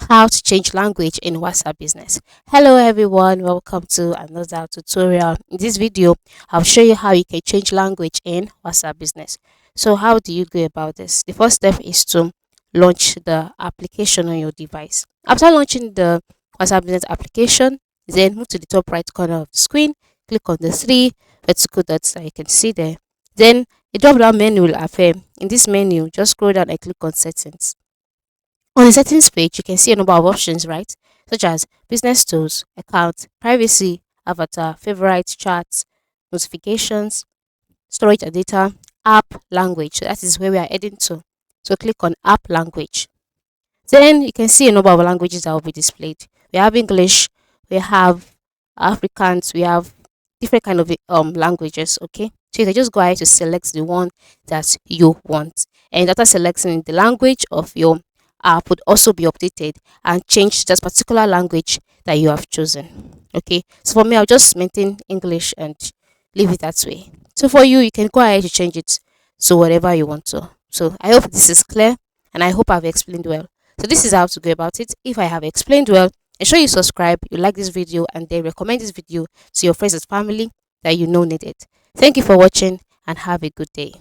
How to change language in WhatsApp business. Hello everyone, welcome to another tutorial. In this video, I'll show you how you can change language in WhatsApp business. So how do you go about this? The first step is to launch the application on your device. After launching the WhatsApp business application, then move to the top right corner of the screen, click on the three vertical dots that you can see there. Then a drop down menu will appear. In this menu, just scroll down and click on settings. On the settings page, you can see a number of options, right? Such as business tools, account, privacy, avatar, favorite, charts, notifications, storage and data, app, language. So that is where we are heading to. So click on app language. Then you can see a number of languages that will be displayed. We have English, we have Africans, we have different kind of languages. Okay, so you can just go ahead to select the one that you want, and after selecting the language of your app would also be updated and change to that particular language that you have chosen. Okay, so for me, I'll just maintain English and leave it that way. So for you, you can go ahead to change it to whatever you want to. So I hope this is clear, and I hope I've explained well. So this is how to go about it. If I have explained well, ensure you subscribe, you like this video, and then recommend this video to your friends and family that you know need it. Thank you for watching and have a good day.